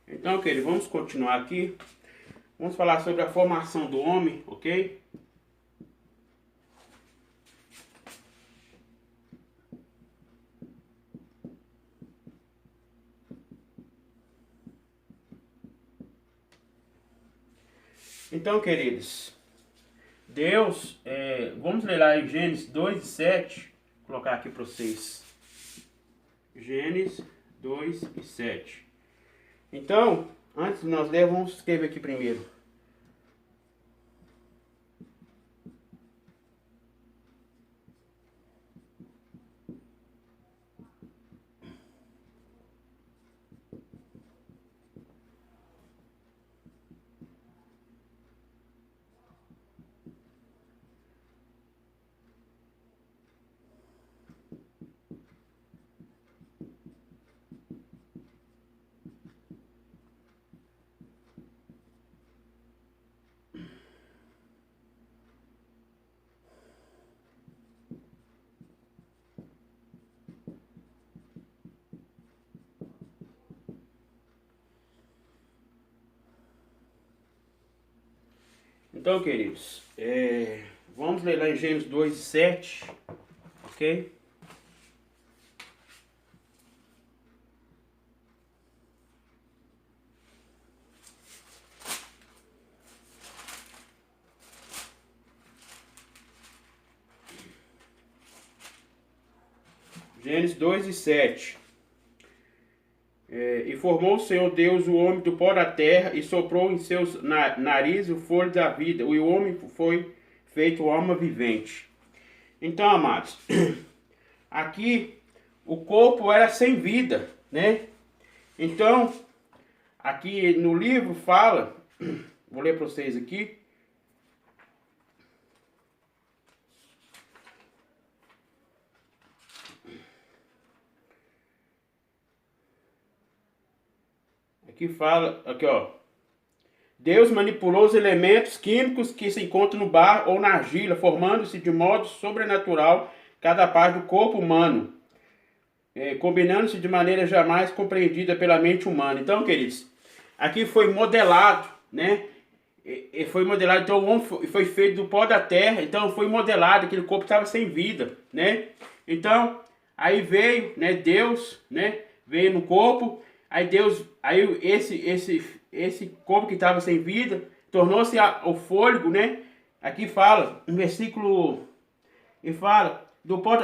Então, querido, vamos continuar aqui. Vamos falar sobre a formação do homem, ok? Então, queridos, Deus, vamos ler lá em Gênesis 2:7, vou colocar aqui para vocês. Gênesis 2:7. Então, antes de nós ler, vamos escrever aqui primeiro. Então, queridos, vamos ler lá em Gênesis 2:7, ok? Gênesis 2:7. E formou o Senhor Deus o homem do pó da terra e soprou em seus narizes o fôlego da vida. E o homem foi feito alma vivente. Então, amados, aqui o corpo era sem vida, né? Então, aqui no livro fala, vou ler para vocês aqui. Aqui fala, aqui ó. Deus manipulou os elementos químicos que se encontram no barro ou na argila, formando-se de modo sobrenatural cada parte do corpo humano, combinando-se de maneira jamais compreendida pela mente humana. Então, queridos, aqui foi modelado, né? Foi modelado, então o homem foi feito do pó da terra, então foi modelado, aquele corpo estava sem vida, né? Então, aí veio, né, Deus, né, veio no corpo. Aí Deus, aí esse corpo que estava sem vida, tornou-se o fôlego, né? Aqui fala, no versículo, e fala,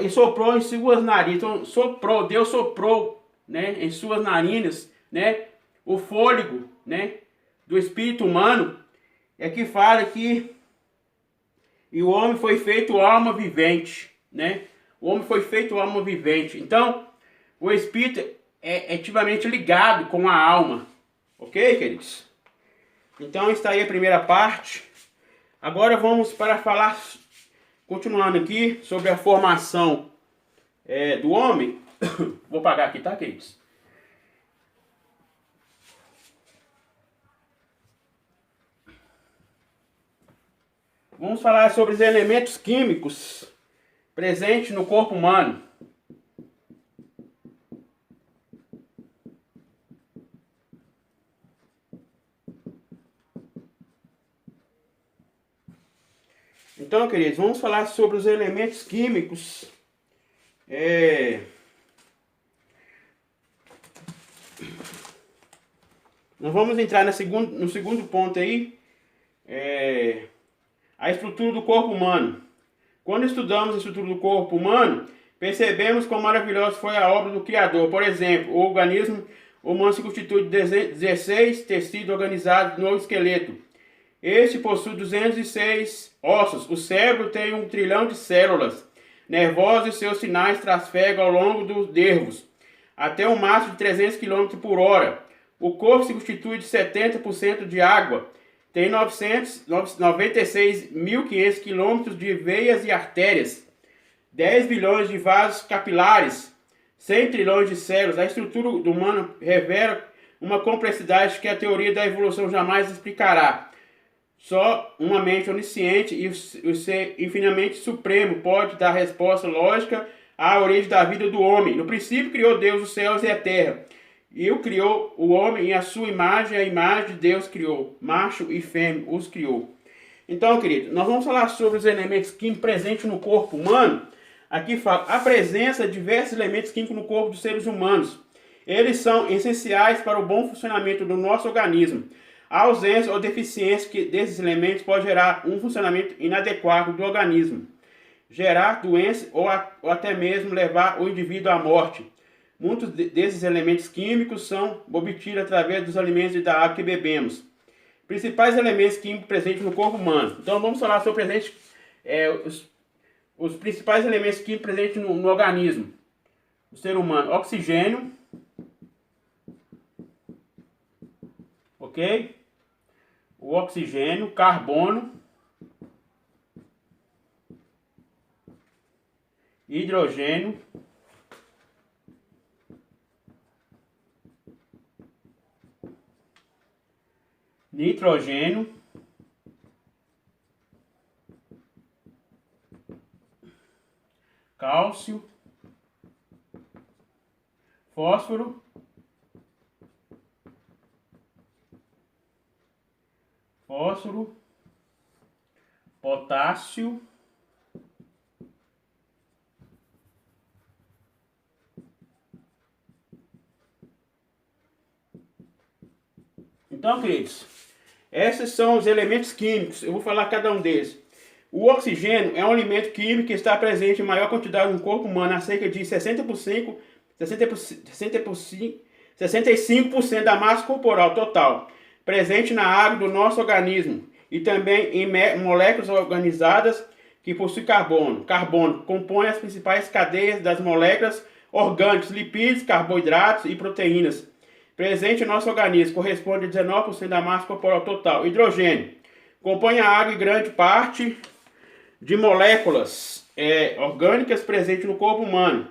e soprou em suas narinas. Então, Deus soprou, né, em suas narinas, né, o fôlego, né, do espírito humano. Aqui fala que e o homem foi feito alma vivente, né? O homem foi feito alma vivente. Então, o espírito é ativamente ligado com a alma. Ok, queridos? Então está aí a primeira parte. Agora vamos para falar, continuando aqui, sobre a formação do homem. Vou apagar aqui, tá, queridos? Vamos falar sobre os elementos químicos presentes no corpo humano. Então, queridos, vamos falar sobre os elementos químicos. Nós vamos entrar no segundo ponto aí. A estrutura do corpo humano. Quando estudamos a estrutura do corpo humano, percebemos quão maravilhosa foi a obra do Criador. Por exemplo, o organismo humano se constitui de 16 tecidos organizados no esqueleto. Este possui 206 ossos. O cérebro tem 1 trilhão de células nervosas e seus sinais trafegam ao longo dos nervos, até um máximo de 300 km por hora. O corpo se constitui de 70% de água. Tem 96.500 km de veias e artérias, 10 bilhões de vasos capilares, 100 trilhões de células. A estrutura do humano revela uma complexidade que a teoria da evolução jamais explicará. Só uma mente onisciente e o ser infinitamente supremo pode dar resposta lógica à origem da vida do homem. No princípio criou Deus os céus e a terra. E o criou o homem em a sua imagem, a imagem de Deus criou. Macho e fêmea os criou. Então, querido, nós vamos falar sobre os elementos químicos presentes no corpo humano. Aqui fala a presença de diversos elementos químicos no corpo dos seres humanos. Eles são essenciais para o bom funcionamento do nosso organismo. A ausência ou deficiência desses elementos pode gerar um funcionamento inadequado do organismo, gerar doença ou até mesmo levar o indivíduo à morte. Muitos desses elementos químicos são obtidos através dos alimentos e da água que bebemos. Principais elementos químicos presentes no corpo humano. Então vamos falar sobre os principais elementos químicos presentes no organismo do ser humano. Oxigênio, ok? O oxigênio, carbono, hidrogênio, nitrogênio, cálcio, fósforo, potássio, então, queridos, esses são os elementos químicos. Eu vou falar cada um deles. O oxigênio é um elemento químico que está presente em maior quantidade no corpo humano, a cerca de 65% da massa corporal total, presente na água do nosso organismo e também em moléculas organizadas que possuem carbono. Carbono compõe as principais cadeias das moléculas orgânicas, lipídios, carboidratos e proteínas. Presente no nosso organismo, corresponde a 19% da massa corporal total. Hidrogênio compõe a água e grande parte de moléculas orgânicas presentes no corpo humano.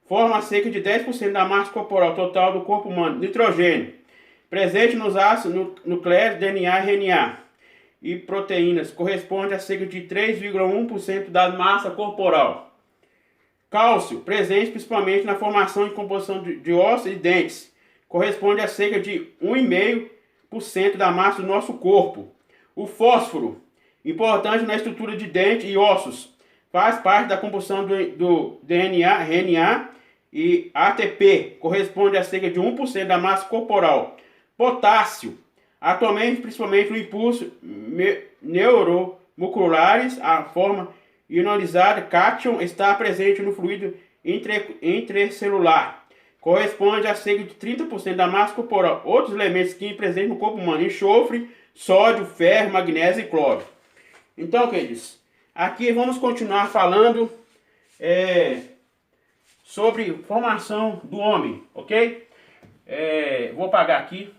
Forma cerca de 10% da massa corporal total do corpo humano. Nitrogênio, presente nos ácidos nucleares DNA e RNA e proteínas, corresponde a cerca de 3,1% da massa corporal. Cálcio, presente principalmente na formação e composição de ossos e dentes, corresponde a cerca de 1,5% da massa do nosso corpo. O fósforo, importante na estrutura de dentes e ossos, faz parte da composição do DNA, RNA e ATP, corresponde a cerca de 1% da massa corporal. Potássio, atualmente principalmente no impulso neuromusculares, a forma ionizada cátion está presente no fluido intracelular, corresponde a cerca de 30% da massa corporal. Outros elementos químicos presentes no corpo humano: enxofre, sódio, ferro, magnésio e cloro. Então, queridos, aqui vamos continuar falando sobre formação do homem, ok? Vou apagar aqui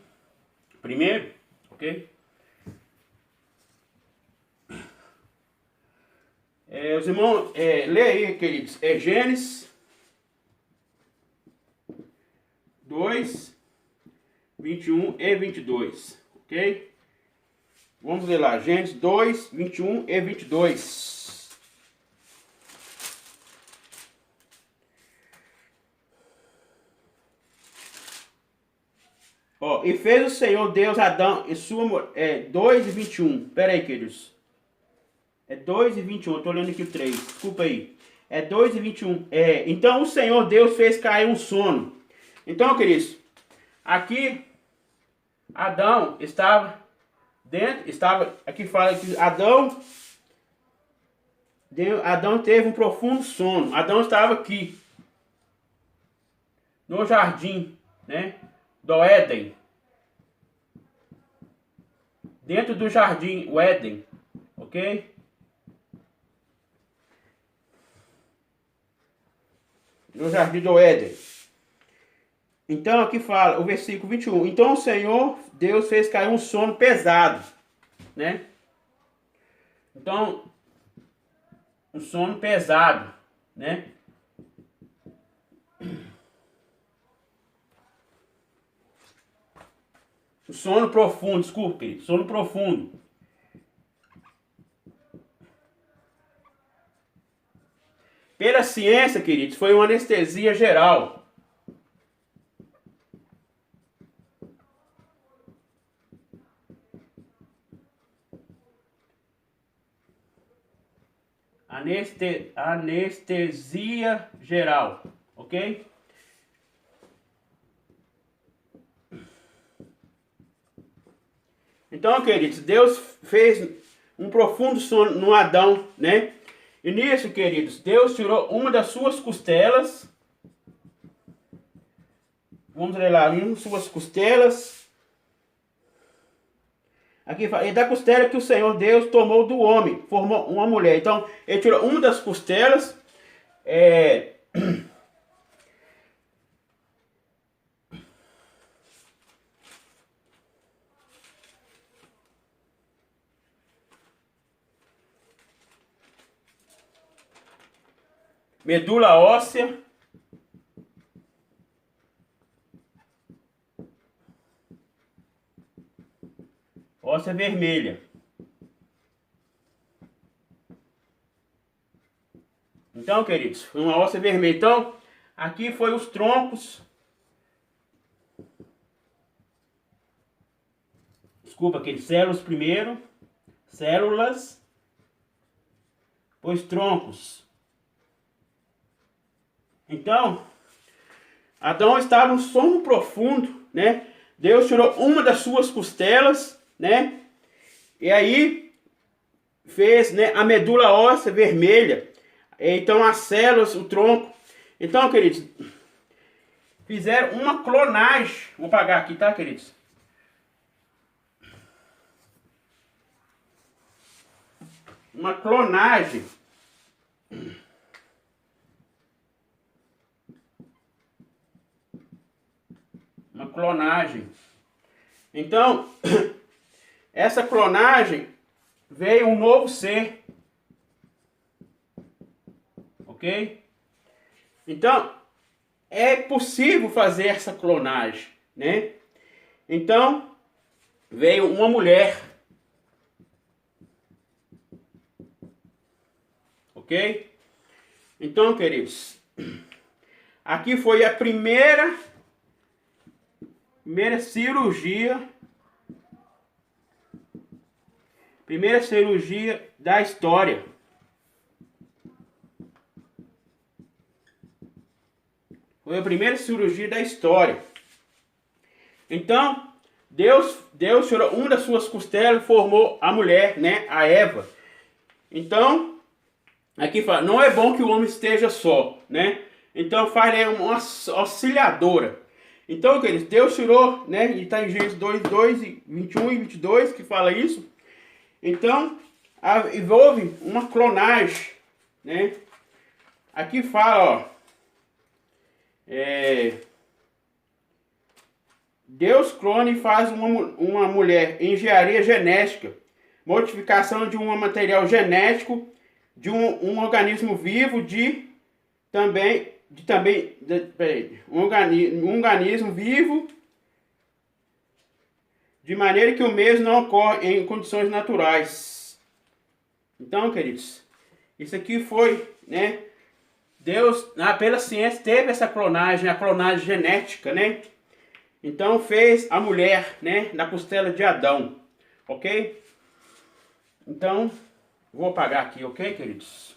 primeiro, ok? Os irmãos, lê aí, queridos, Gênesis 2, 21 e 22, ok? Vamos ler lá, Gênesis 2, 21 e 22. Ó, e fez o Senhor Deus Adão e sua... 2 e 21. Pera aí, queridos. 2 e 21, eu tô lendo aqui o 3. Desculpa aí. 2 e 21. Então o Senhor Deus fez cair um sono. Então, queridos, aqui Adão estava... aqui fala que Adão teve um profundo sono. Adão estava aqui no jardim, né, do Éden, dentro do jardim, o Éden, ok? No jardim do Éden. Então aqui fala o versículo 21. Então o Senhor Deus fez cair um sono pesado, né? Então, um sono pesado, né? O sono profundo, desculpe, sono profundo. Pela ciência, queridos, foi uma anestesia geral. Anestesia geral, ok? Então, queridos, Deus fez um profundo sono no Adão, né? E nisso, queridos, Deus tirou uma das suas costelas. Vamos ler lá, uma das suas costelas. Aqui fala, e da costela que o Senhor Deus tomou do homem, formou uma mulher. Então, ele tirou uma das costelas. Medula óssea. Óssea vermelha. Então, queridos, foi uma óssea vermelha. Então, aqui foi os troncos. Desculpa, aqueles células primeiro. Células. Depois troncos. Então, Adão estava no sono profundo, né? Deus tirou uma das suas costelas, né? E aí fez, né, a medula óssea vermelha. Então as células, o tronco. Então, queridos, fizeram uma clonagem. Vou apagar aqui, tá, queridos? Uma clonagem. Uma clonagem. Então, essa clonagem veio um novo ser. Ok? Então, é possível fazer essa clonagem, né? Então, veio uma mulher. Ok? Então, queridos, aqui foi a primeira cirurgia. Primeira cirurgia da história. Foi a primeira cirurgia da história. Então, Deus tirou uma das suas costelas e formou a mulher, né? A Eva. Então, aqui fala, não é bom que o homem esteja só, né? Então, faz uma auxiliadora. Então, queridos, Deus tirou, né? E está em Gênesis 2, 21 e 22 que fala isso. Então, envolve uma clonagem, né? Aqui fala, ó. Deus clone e faz uma mulher, engenharia genética, modificação de um material genético de um organismo vivo um organismo vivo, de maneira que o mesmo não ocorre em condições naturais. Então, queridos, isso aqui foi, né? Deus, pela ciência, teve essa clonagem, a clonagem genética, né? Então fez a mulher, né, na costela de Adão, ok? Então, vou apagar aqui, ok, queridos?